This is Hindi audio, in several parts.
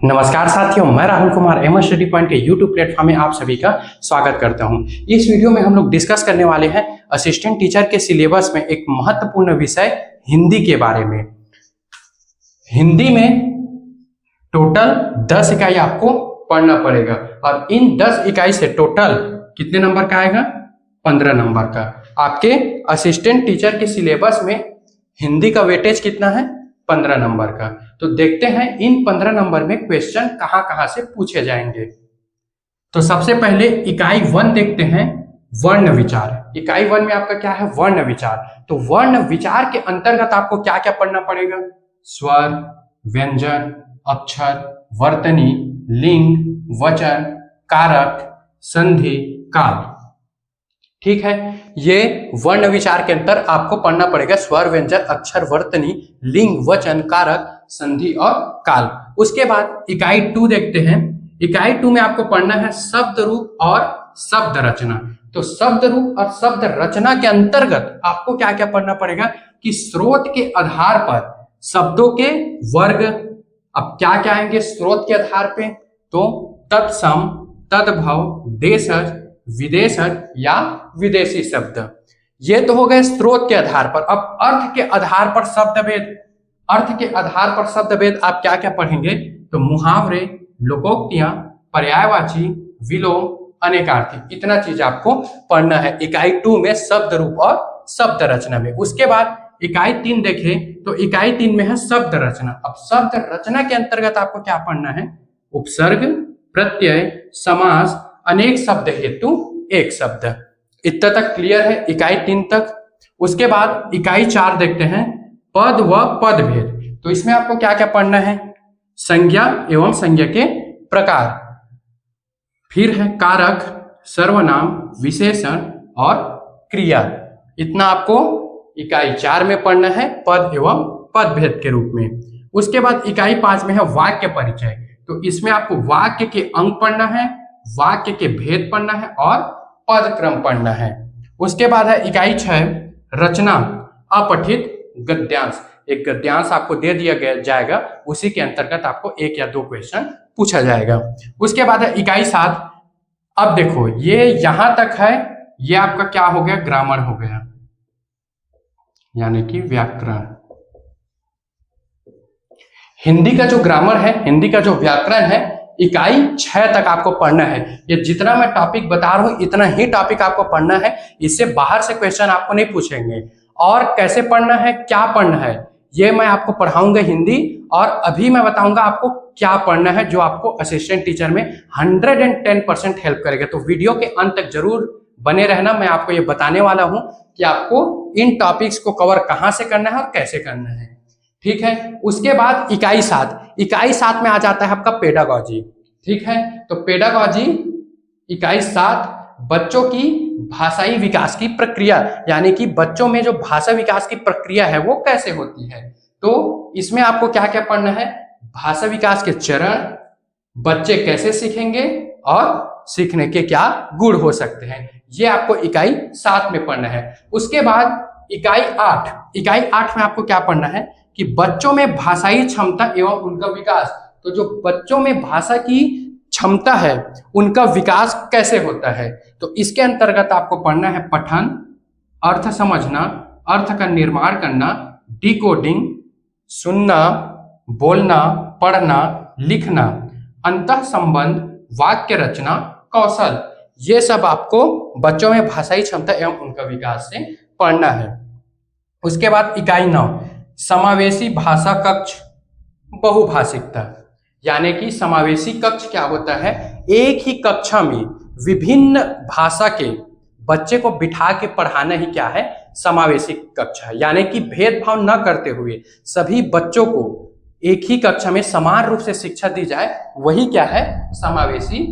नमस्कार साथियों, मैं Rahul Kumar M study point के यूट्यूब प्लेटफॉर्म में आप सभी का स्वागत करता हूं। इस वीडियो में हम लोग डिस्कस करने वाले हैं असिस्टेंट टीचर के सिलेबस में एक महत्वपूर्ण विषय हिंदी के बारे में। हिंदी में टोटल 10 इकाई आपको पढ़ना पड़ेगा और इन 10 इकाई से टोटल कितने नंबर का आएगा? 15 नंबर का। आपके असिस्टेंट टीचर के सिलेबस में हिंदी का वेटेज कितना है? 15 नंबर का। तो देखते हैं इन 15 नंबर में क्वेश्चन कहां से पूछे जाएंगे। तो सबसे पहले इकाई 1 देखते हैं, वर्ण विचार। इकाई 1 में आपका क्या है? वर्ण विचार। तो वर्ण विचार के अंतर्गत आपको क्या क्या पढ़ना पड़ेगा? स्वर, व्यंजन, अक्षर, वर्तनी, लिंग, वचन, कारक, संधि, काल। ठीक है, ये वर्ण विचार के अंतर आपको पढ़ना पड़ेगा स्वर, व्यंजन, अक्षर, वर्तनी, लिंग, वचन, कारक, संधि और काल। उसके बाद इकाई 2 देखते हैं। इकाई 2 में आपको पढ़ना है शब्द रूप और शब्द रचना। तो शब्द रूप और शब्द रचना के अंतर्गत आपको क्या क्या पढ़ना पड़ेगा कि स्रोत के आधार पर शब्दों के वर्ग। अब क्या क्या आएंगे स्रोत के आधार पे? तो तत्सम, तद्भव, देशज, विदेशज या विदेशी शब्द। ये तो हो गए स्रोत के आधार पर। अब अर्थ के आधार पर शब्द भेद। अर्थ के आधार पर शब्द भेद आप क्या क्या पढ़ेंगे? तो मुहावरे, लोकोक्तियां, पर्यायवाची, विलोम, अनेकार्थी, इतना चीज आपको पढ़ना है इकाई 2 में शब्द रूप और शब्द रचना में। उसके बाद इकाई 3 देखें तो इकाई 3 में है शब्द रचना। अब शब्द रचना के अंतर्गत आपको क्या पढ़ना है? उपसर्ग, प्रत्यय, समास, अनेक शब्द हेतु एक शब्द। इतना तक क्लियर है इकाई 3 तक। उसके बाद इकाई 4 देखते हैं, पद व पद भेद। तो इसमें आपको क्या क्या पढ़ना है? संज्ञा एवं संज्ञा के प्रकार, फिर है कारक, सर्वनाम, विशेषण और क्रिया। इतना आपको इकाई 4 में पढ़ना है पद एवं पद भेद के रूप में। उसके बाद इकाई 5 में है वाक्य परिचय। तो इसमें आपको वाक्य के अंग पढ़ना है, वाक्य के भेद पढ़ना है और पद क्रम पढ़ना है। उसके बाद है इकाई 6 रचना, अपठित गद्यांश। एक गद्यांश आपको दे दिया जाएगा, उसी के अंतर्गत आपको 1 या 2 क्वेश्चन पूछा जाएगा। उसके बाद है इकाई 7। अब देखो ये यहां तक है, ये आपका क्या हो गया? ग्रामर हो गया, यानी कि व्याकरण। हिंदी का जो ग्रामर है, हिंदी का जो व्याकरण है, इकाई 6 तक आपको पढ़ना है। ये जितना मैं टॉपिक बता रहा हूं इतना ही टॉपिक आपको पढ़ना है। इससे बाहर से क्वेश्चन आपको नहीं पूछेंगे। और कैसे पढ़ना है, क्या पढ़ना है, ये मैं आपको पढ़ाऊंगा हिंदी। और अभी मैं बताऊंगा आपको क्या पढ़ना है जो आपको असिस्टेंट टीचर में 110% हेल्प करेगा। तो वीडियो के अंत तक जरूर बने रहना। मैं आपको ये बताने वाला हूं कि आपको इन टॉपिक्स को कवर कहां से करना है और कैसे करना है। ठीक है, उसके बाद इकाई 7। इकाई 7 में आ जाता है आपका पेडागॉजी। ठीक है, तो पेडागॉजी इकाई 7 बच्चों की भाषाई विकास की प्रक्रिया, यानी कि बच्चों में जो भाषा विकास की प्रक्रिया है वो कैसे होती है। तो इसमें आपको क्या क्या पढ़ना है? भाषा विकास के चरण, बच्चे कैसे सीखेंगे और सीखने के क्या गुण हो सकते हैं, ये आपको इकाई 7 में पढ़ना है। उसके बाद इकाई 8। इकाई 8 में आपको क्या पढ़ना है कि बच्चों में भाषाई क्षमता एवं उनका विकास। तो जो बच्चों में भाषा की क्षमता है उनका विकास कैसे होता है, तो इसके अंतर्गत आपको पढ़ना है पठन, अर्थ समझना, अर्थ का निर्माण करना, डिकोडिंग, सुनना, बोलना, पढ़ना, लिखना, अंतः संबंध, वाक्य रचना, कौशल। ये सब आपको बच्चों में भाषाई क्षमता एवं उनका विकास से पढ़ना है। उसके बाद इकाई 9 समावेशी भाषा कक्ष, बहुभाषिकता। यानी कि समावेशी कक्ष क्या होता है? एक ही कक्षा में विभिन्न भाषा के बच्चे को बिठा के पढ़ाना ही क्या है? समावेशी कक्षा। यानी कि भेदभाव न करते हुए सभी बच्चों को एक ही कक्षा में समान रूप से शिक्षा दी जाए, वही क्या है? समावेशी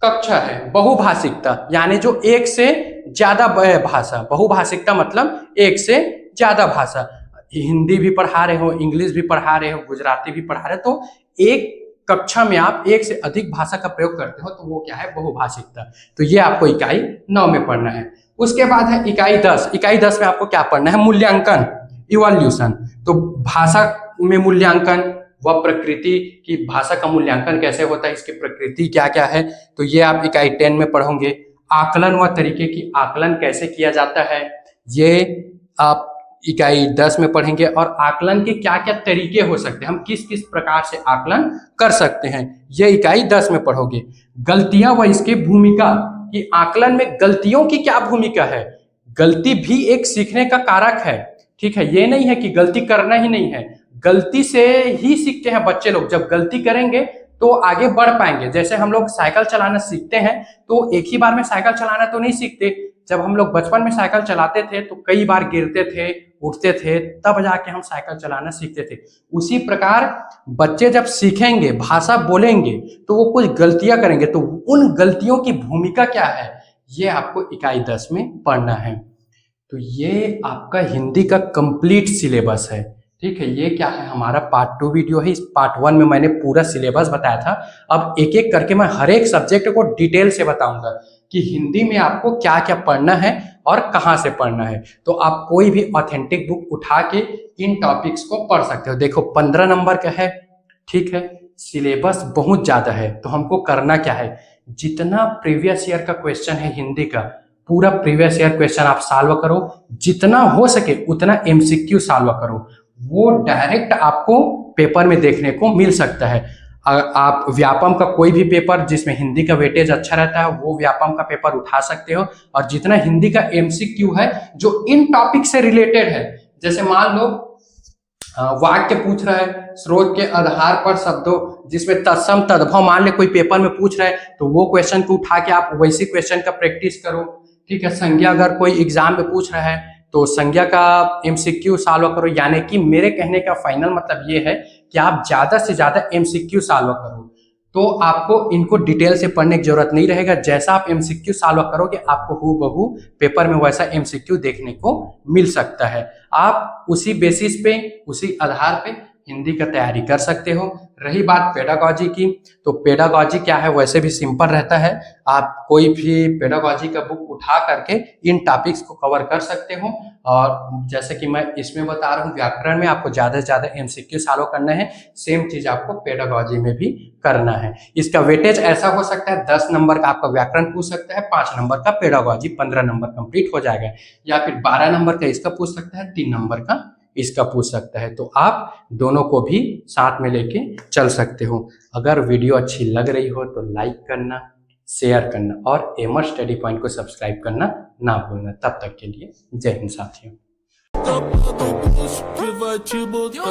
कक्षा है। बहुभाषिकता यानी जो एक से ज्यादा भाषा, बहुभाषिकता मतलब एक से ज्यादा भाषा। हिंदी भी पढ़ा रहे हो, इंग्लिश भी पढ़ा रहे हो, गुजराती भी पढ़ा रहे हो, तो एक कक्षा में आप एक से अधिक भाषा का प्रयोग करते हो तो वो क्या है? बहुभाषिकता। तो ये आपको इकाई 9 में पढ़ना है। उसके बाद है इकाई 10। इकाई 10 में आपको क्या पढ़ना है? मूल्यांकन, इवोल्यूशन। तो भाषा में मूल्यांकन, वह प्रकृति की भाषा का मूल्यांकन कैसे होता है, इसकी प्रकृति क्या क्या है, तो ये आप इकाई 10 में पढ़ोगे। आकलन व तरीके की आकलन कैसे किया जाता है, ये आप इकाई 10 में पढ़ेंगे। और आकलन के क्या क्या तरीके हो सकते हैं, हम किस किस प्रकार से आकलन कर सकते हैं, ये इकाई 10 में पढ़ोगे। गलतियां व इसकी भूमिका, कि आकलन में गलतियों की क्या भूमिका है। गलती भी एक सीखने का कारक है, ठीक है। ये नहीं है कि गलती करना ही नहीं है, गलती से ही सीखते हैं बच्चे लोग। जब गलती करेंगे तो आगे बढ़ पाएंगे। जैसे हम लोग साइकिल चलाना सीखते हैं तो एक ही बार में साइकिल चलाना तो नहीं सीखते। जब हम लोग बचपन में साइकिल चलाते थे तो कई बार गिरते थे, उठते थे, तब जाके हम साइकिल चलाना सीखते थे। उसी प्रकार बच्चे जब सीखेंगे, भाषा बोलेंगे, तो वो कुछ गलतियां करेंगे, तो उन गलतियों की भूमिका क्या है, ये आपको इकाई 10 में पढ़ना है। तो ये आपका हिंदी का कंप्लीट सिलेबस है, ठीक है। ये क्या है, हमारा पार्ट 2 वीडियो है। इस पार्ट 1 में मैंने पूरा सिलेबस बताया था। अब एक एक करके मैं हर एक सब्जेक्ट को डिटेल से बताऊंगा कि हिंदी में आपको क्या क्या पढ़ना है और कहाँ से पढ़ना है। तो आप कोई भी ऑथेंटिक बुक उठा के इन टॉपिक्स को पढ़ सकते हो। देखो 15 नंबर का है, ठीक है। सिलेबस बहुत ज्यादा है, तो हमको करना क्या है, जितना प्रीवियस ईयर का क्वेश्चन है हिंदी का, पूरा प्रीवियस ईयर क्वेश्चन आप सॉल्व करो। जितना हो सके उतना एमसीक्यू सॉल्व करो, वो डायरेक्ट आपको पेपर में देखने को मिल सकता है। आप व्यापम का कोई भी पेपर जिसमें हिंदी का वेटेज अच्छा रहता है, वो व्यापम का पेपर उठा सकते हो। और जितना हिंदी का एमसीक्यू है जो इन टॉपिक से रिलेटेड है, जैसे मान लो वाक्य पूछ रहा है, स्रोत के आधार पर शब्दों जिसमें तत्सम तद्भव मान ले कोई पेपर में पूछ रहा है, तो वो क्वेश्चन को उठा के आप वैसी क्वेश्चन का प्रैक्टिस करो, ठीक है। संज्ञा अगर कोई एग्जाम में पूछ रहा है तो संज्ञा का एमसीक्यू सॉल्व करो। यानी कि मेरे कहने का फाइनल मतलब ये है कि आप ज्यादा से ज्यादा एमसीक्यू सॉल्व करो, तो आपको इनको डिटेल से पढ़ने की जरूरत नहीं रहेगा। जैसा आप एमसीक्यू सॉल्व करोगे आपको हूबहू पेपर में वैसा एमसीक्यू देखने को मिल सकता है। आप उसी बेसिस पे, उसी आधार पे हिंदी का तैयारी कर सकते हो। रही बात पेडागॉजी की, तो पेडागॉजी क्या है, वैसे भी सिंपल रहता है। आप कोई भी पेडागॉजी का बुक उठा करके इन टॉपिक्स को कवर कर सकते हो। और जैसे कि मैं इसमें बता रहा हूँ, व्याकरण में आपको ज्यादा से ज्यादा एमसीक्यू सॉल्व करना है, सेम चीज आपको पेडागॉजी में भी करना है। इसका वेटेज ऐसा हो सकता है 10 नंबर का आपका व्याकरण पूछ सकता है, 5 नंबर का पेडागॉजी, 15 नंबर कंप्लीट हो जाएगा। या फिर 12 नंबर का इसका पूछ सकता है, 3 नंबर का इसका पूछ सकता है। तो आप दोनों को भी साथ में लेके चल सकते हो। अगर वीडियो अच्छी लग रही हो तो लाइक करना, शेयर करना और एमर स्टडी पॉइंट को सब्सक्राइब करना ना भूलना। तब तक के लिए जय हिंद साथियों। Que vai te botar